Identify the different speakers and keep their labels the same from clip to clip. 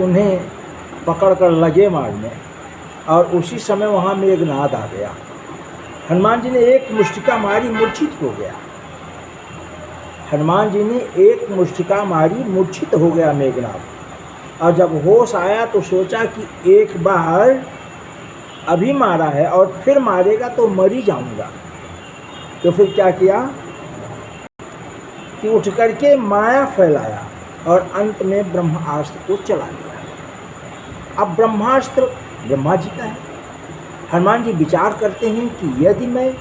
Speaker 1: उन्हें पकड़कर लगे मारने, और उसी समय वहाँ मेघनाद आ गया। हनुमान जी ने एक मुष्टिका मारी, मूर्छित हो गया। हनुमान जी ने एक मुष्टिका मारी, मूर्छित हो गया मेघनाद। और जब होश आया तो सोचा कि एक बार अभी मारा है और फिर मारेगा तो मर ही जाऊंगा। तो फिर क्या किया कि उठ करके माया फैलाया और अंत में ब्रह्मास्त्र को चला लिया। अब ब्रह्मास्त्र ब्रह्मा जी का है। हनुमान जी विचार करते हैं कि यदि मैं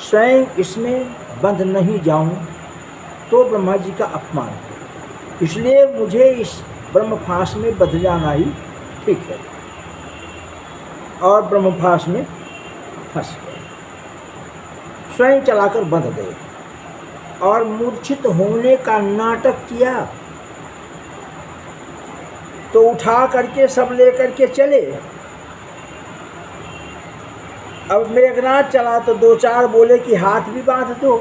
Speaker 1: स्वयं इसमें बंध नहीं जाऊं तो ब्रह्मा जी का अपमान है, इसलिए मुझे इस ब्रह्मफांस में बंध जाना ही ठीक है। और ब्रह्मफांस में फंस गए, स्वयं चलाकर बंध गए और मूर्छित होने का नाटक किया। तो उठा करके सब लेकर के चले। अब मेघनाद चला तो दो चार बोले कि हाथ भी बांध दो,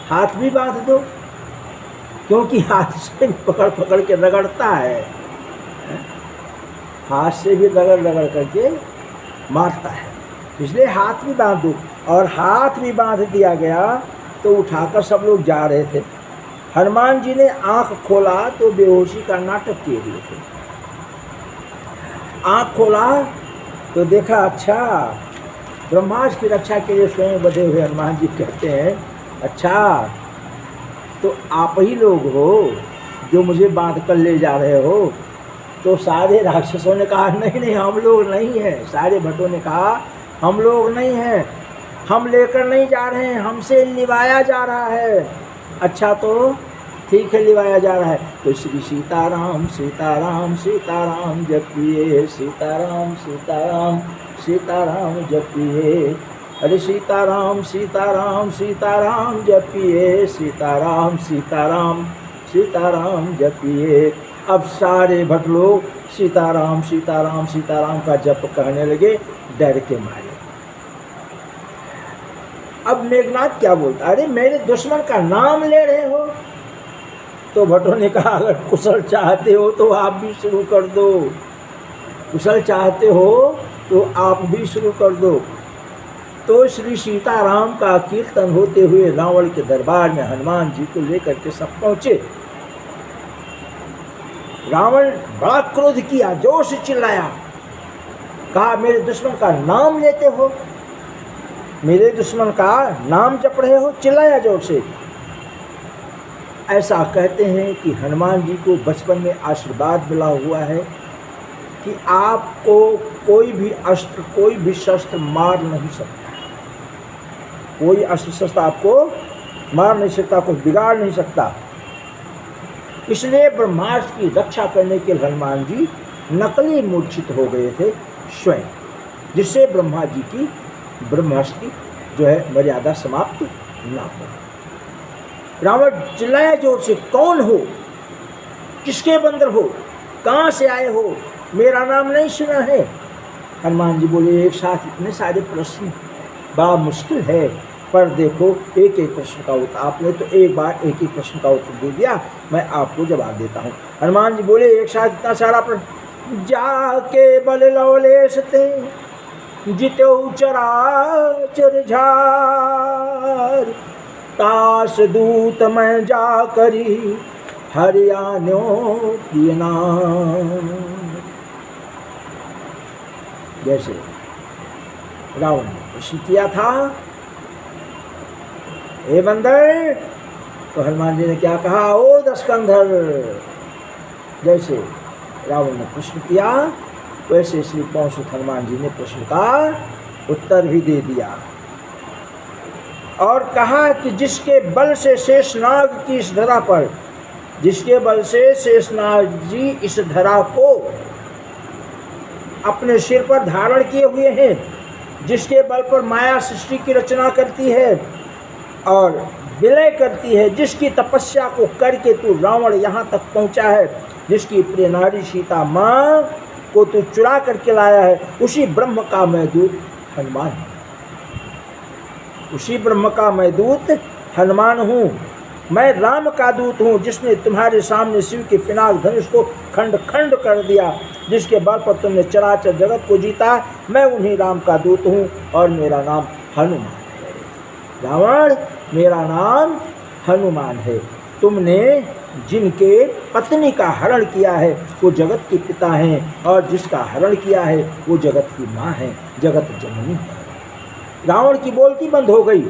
Speaker 1: हाथ भी बांध दो, क्योंकि हाथ से पकड़ पकड़ के रगड़ता है, हाथ से भी रगड़ रगड़ करके मारता है, इसलिए हाथ भी बांध दो। और हाथ भी बांध दिया गया तो उठाकर सब लोग जा रहे थे। हनुमान जी ने आंख खोला तो बेहोशी का नाटक किए हुए थे। आंख खोला तो देखा, अच्छा ब्रह्मास्त्र की रक्षा के लिए स्वयं बधे हुए हनुमान जी कहते हैं, अच्छा तो आप ही लोग हो जो मुझे बांध कर ले जा रहे हो। तो सारे राक्षसों ने कहा नहीं नहीं हम लोग नहीं हैं। सारे भट्टों ने कहा हम लोग नहीं हैं, हम लेकर नहीं जा रहे हैं, हमसे लिवाया जा रहा है। अच्छा तो ठीक है, लिवाया जा रहा है तो श्री सीताराम सीताराम सीताराम जपिए, सीताराम सीताराम सीताराम जपिए, अरे सीताराम सीताराम सीताराम जपिए, सीताराम सीताराम सीताराम जपिए। अब सारे भक्त लोग सीताराम सीताराम सीताराम का जप कहने लगे, डर के मारे। अब मेघनाद क्या बोलता, अरे मेरे दुश्मन का नाम ले रहे हो। तो भट्टों ने कहा अगर कुशल चाहते हो तो आप भी शुरू कर दो, कुशल चाहते हो तो आप भी शुरू कर दो। तो श्री सीताराम का कीर्तन होते हुए रावण के दरबार में हनुमान जी को लेकर के सब पहुंचे। रावण बड़ा क्रोध किया, जोर से चिल्लाया, कहा मेरे दुश्मन का नाम लेते हो, मेरे दुश्मन का नाम जप रहे हो, चिल्लाया जोर से। ऐसा कहते हैं कि हनुमान जी को बचपन में आशीर्वाद मिला हुआ है कि आपको कोई भी अस्त्र कोई भी शस्त्र मार नहीं सकता, कोई अस्त्र शस्त्र आपको मार नहीं सकता, कुछ बिगाड़ नहीं सकता। इसलिए ब्रह्मास्त्र की रक्षा करने के लिए हनुमान जी नकली मूर्छित हो गए थे स्वयं, जिससे ब्रह्मा जी की ब्रह्मास्त्र की जो है मर्यादा समाप्त ना हो। रावण चिल्लाया जोर से, कौन हो, किसके बंदर हो, कहाँ से आए हो, मेरा नाम नहीं सुना है। हनुमान जी बोले एक साथ इतने सारे प्रश्न बड़ा मुश्किल है, पर देखो एक एक प्रश्न का उत्तर, आपने तो एक बार एक ही प्रश्न का उत्तर दे दिया, मैं आपको जवाब देता हूँ। हनुमान जी बोले एक साथ इतना सारा प्रश्न, जाके बल लवलेश ते जितो चराचर झार, तास दूत मैं जा करी हरियाणो प्रिय नाम। जैसे रावण ने प्रश्न किया था, हे बंदर, तो हनुमान जी ने क्या कहा, ओ दशकंधर। जैसे रावण ने प्रश्न किया वैसे श्री पौंसुत हनुमान जी ने प्रश्न का उत्तर भी दे दिया और कहा कि जिसके बल से शेषनाग की इस धरा पर, जिसके बल से शेषनाग जी इस धरा को अपने सिर पर धारण किए हुए हैं, जिसके बल पर माया सृष्टि की रचना करती है और विलय करती है, जिसकी तपस्या को करके तू रावण यहाँ तक पहुँचा है, जिसकी प्रिय नारी सीता माँ को तू चुरा करके लाया है, उसी ब्रह्म का मैं दूत हनुमान हूँ, उसी ब्रह्म का मैं दूत हनुमान हूँ। मैं राम का दूत हूँ जिसने तुम्हारे सामने शिव के पिनाक धनुष को खंड खंड कर दिया, जिसके बल पर तुमने चराचर जगत को जीता। मैं उन्हीं राम का दूत हूँ और मेरा नाम हनुमान है। रावण, मेरा नाम हनुमान है। तुमने जिनके पत्नी का हरण किया है वो जगत के पिता हैं, और जिसका हरण किया है वो जगत की माँ है, जगत जननी है। रावण की बोलती बंद हो गई।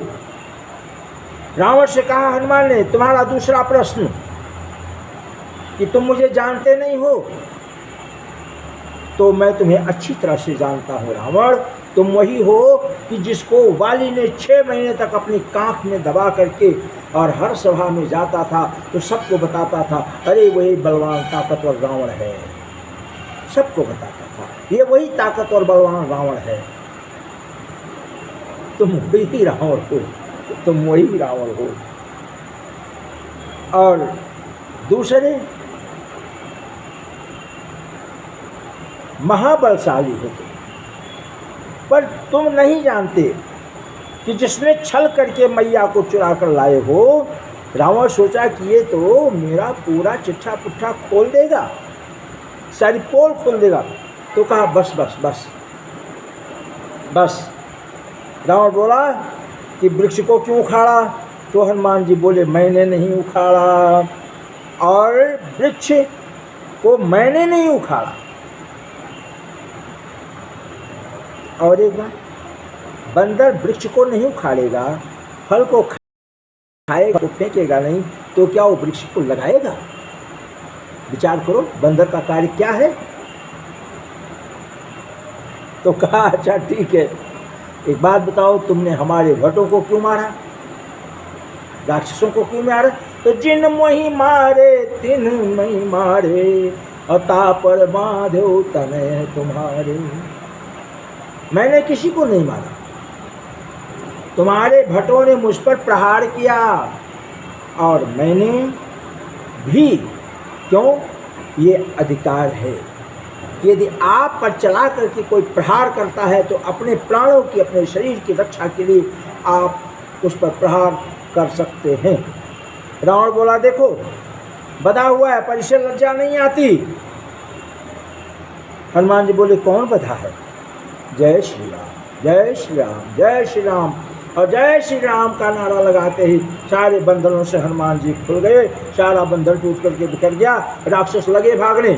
Speaker 1: रावण से कहा हनुमान ने, तुम्हारा दूसरा प्रश्न कि तुम मुझे जानते नहीं हो, तो मैं तुम्हें अच्छी तरह से जानता हूँ रावण। तुम वही हो कि जिसको वाली ने 6 महीने तक अपनी कांख में दबा करके और हर सभा में जाता था तो सबको बताता था, अरे वही बलवान ताकतवर रावण है। सबको बताता था, ये वही ताकतवर बलवान रावण है। तुम वही रावण हो, तुम वही रावण हो। और दूसरे महाबलशाली हो तुम, पर तुम नहीं जानते कि जिसने छल करके मैया को चुरा कर लाए हो। रावण सोचा कि ये तो मेरा पूरा चिट्ठा पुट्ठा खोल देगा, सारी पोल खोल देगा। तो कहा बस बस बस बस। रावण बोला कि वृक्ष को क्यों उखाड़ा? तो हनुमान जी बोले, मैंने नहीं उखाड़ा, और वृक्ष को मैंने नहीं उखाड़ा। और एक बात, बंदर वृक्ष को नहीं उखाड़ेगा, फल को खाएगा, तो फेंकेगा नहीं, तो क्या वो वृक्ष को लगाएगा? विचार करो, बंदर का कार्य क्या है? तो कहा अच्छा ठीक है, एक बात बताओ, तुमने हमारे भट्टों को क्यों मारा, राक्षसों को क्यों मारा? तो जिन मोहि मारे तिन मही मारे, अता पर बांधो तने तुम्हारे। मैंने किसी को नहीं मारा, तुम्हारे भट्टों ने मुझ पर प्रहार किया, और मैंने भी, क्यों? ये अधिकार है कि यदि आप पर चला करके कोई प्रहार करता है तो अपने प्राणों की, अपने शरीर की रक्षा के लिए आप उस पर प्रहार कर सकते हैं। रावण बोला, देखो बधा हुआ है पर इसे लज्जा नहीं आती। हनुमान जी बोले, कौन बधा है? जय श्री राम, जय श्री राम, जय श्री राम। और जय श्री राम का नारा लगाते ही सारे बंदरों से हनुमान जी खुल गए, सारा बंदर टूट करके बिखर गया, राक्षस लगे भागने।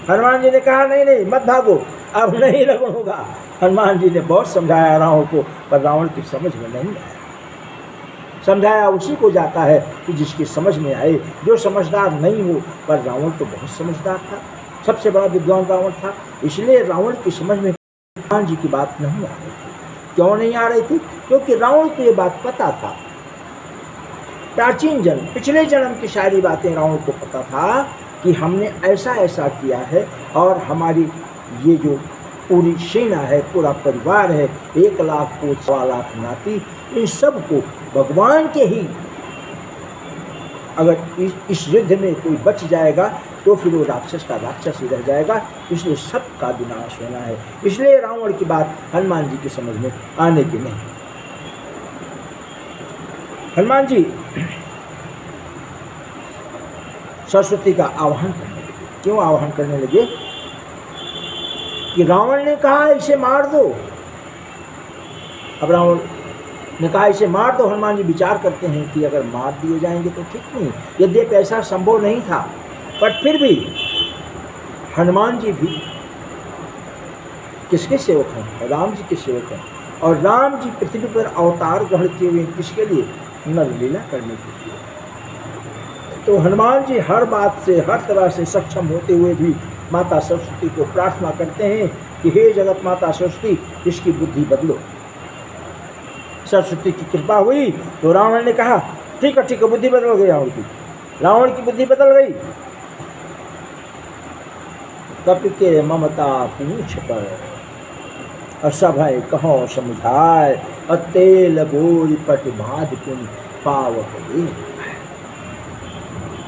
Speaker 1: हनुमान जी ने कहा, नहीं नहीं मत भागो, अब नहीं लगन होगा। हनुमान जी ने बहुत समझाया रावण को, पर रावण की समझ में नहीं आया। समझाया उसी को जाता है कि जिसकी समझ में आए, जो समझदार नहीं हो। पर रावण तो बहुत समझदार था, सबसे बड़ा विद्वान रावण था, इसलिए रावण की समझ में हनुमान जी की बात नहीं आ रही थी। क्यों नहीं आ रही थी? क्योंकि रावण को ये बात पता था, प्राचीन जन्म, पिछले जन्म की सारी बातें रावण को पता था कि हमने ऐसा ऐसा किया है, और हमारी ये जो पूरी सेना है, पूरा परिवार है, 1 लाख पूत, 1.25 लाख नाती, इन सब को भगवान के ही, अगर इस युद्ध में कोई बच जाएगा तो फिर वो राक्षस का राक्षस ही रह जाएगा, इसलिए सबका विनाश होना है। इसलिए रावण की बात हनुमान जी की समझ में आने की नहीं। हनुमान जी सरस्वती का आह्वान करने लगे। क्यों आह्वान करने लगे? कि रावण ने कहा इसे मार दो। अब रावण ने कहा इसे मार दो। हनुमान जी विचार करते हैं कि अगर मार दिए जाएंगे तो ठीक नहीं, यद्यपि ऐसा संभव नहीं था, पर फिर भी हनुमान जी भी किसके सेवक हैं? राम जी के सेवक हैं। और राम जी पृथ्वी पर अवतार ग्रहण किए हुए किसके लिए? नर लीला करने के लिए। तो हनुमान जी हर बात से, हर तरह से सक्षम होते हुए भी माता सरस्वती को प्रार्थना करते हैं कि हे जगत माता सरस्वती, इसकी बुद्धि बदलो। सरस्वती की कृपा हुई तो रावण ने कहा ठीक है, बुद्धि बदल गई रावण की। रावण की बुद्धि बदल गई। कपि के ममता पूछ पर, असभय कहो समझाए, अतेल बोरी पट बाध पुन पावक दे।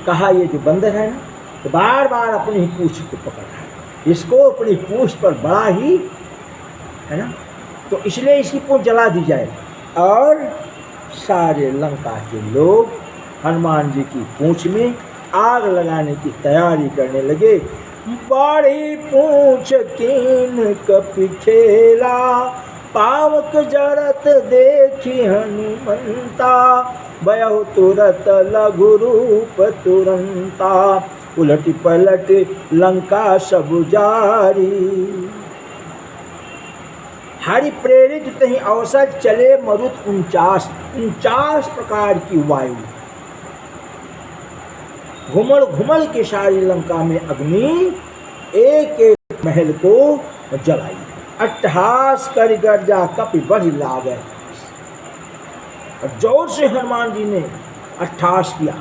Speaker 1: कहा ये जो बंदर है ना, तो बार बार अपनी पूंछ को पकड़ रहा है, इसको अपनी पूंछ पर बड़ा ही है ना, तो इसलिए इसकी पूंछ जला दी जाए और सारे लंका के लोग हनुमान जी की पूंछ में आग लगाने की तैयारी करने लगे। बड़ी पूंछ कीन कपि खेला, पावक जरत देखी हनुमंता, भयउ तुरत लघु रूप तुरंता, उलट पलट लंका सब जारी। हरि प्रेरित तही अवसर चले मरुत 49 प्रकार की वायु, घुमड़ घुमड़ के सारी लंका में अग्नि एक एक महल को जलाई। अट्टहास कर गर्जा कपि बढ़ लागे, और जोर से हनुमान जी ने अट्टहास किया।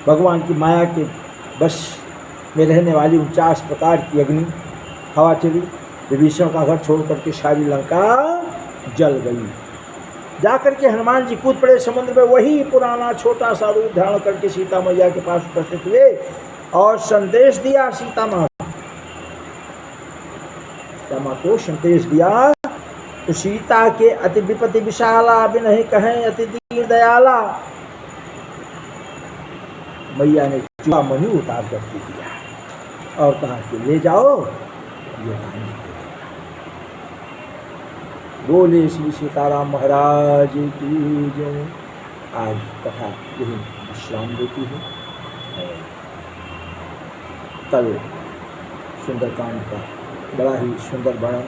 Speaker 1: भगवान की माया के बस में रहने वाली 49 प्रकार की अग्नि हवा चली, विभीषण का घर छोड़ करके सारी लंका जल गई। जाकर के हनुमान जी कूद पड़े समुद्र में। वही पुराना छोटा सा रूप धारण करके सीता मैया के पास उपस्थित हुए और संदेश दिया। सीता माँ को संदेश दिया तो सीता के अति विपत्ति विशाला, बिनहि कहें अति दीन दयाला। मैया ने चूड़ामणि उतार करके दिया और कहा कि ले जाओ ये रानी। बोले श्री सीताराम महाराज की जय। आज कथा यही विश्राम देती है। कल सुंदरकांड का बड़ा ही सुंदर वर्णन,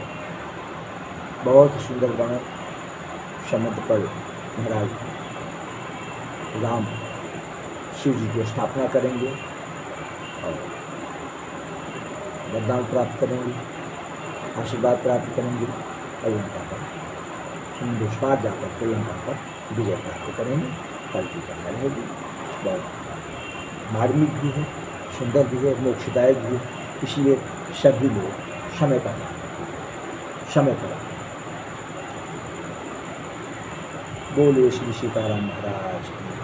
Speaker 1: बहुत सुंदर वर्णन समुद्र पर महाराज राम शिव जी की स्थापना करेंगे और वरदान प्राप्त करेंगे, आशीर्वाद प्राप्त करेंगे और लंका पर समुद्र पार जाकर के लंका पर विजय प्राप्त करेंगे। कल की कथा रहेगी। बहुत मार्मिक भी है, सुंदर भी है, मोक्षदायक भी है। इसलिए सभी लोग समय पर बोले श्री सीताराम महाराज की।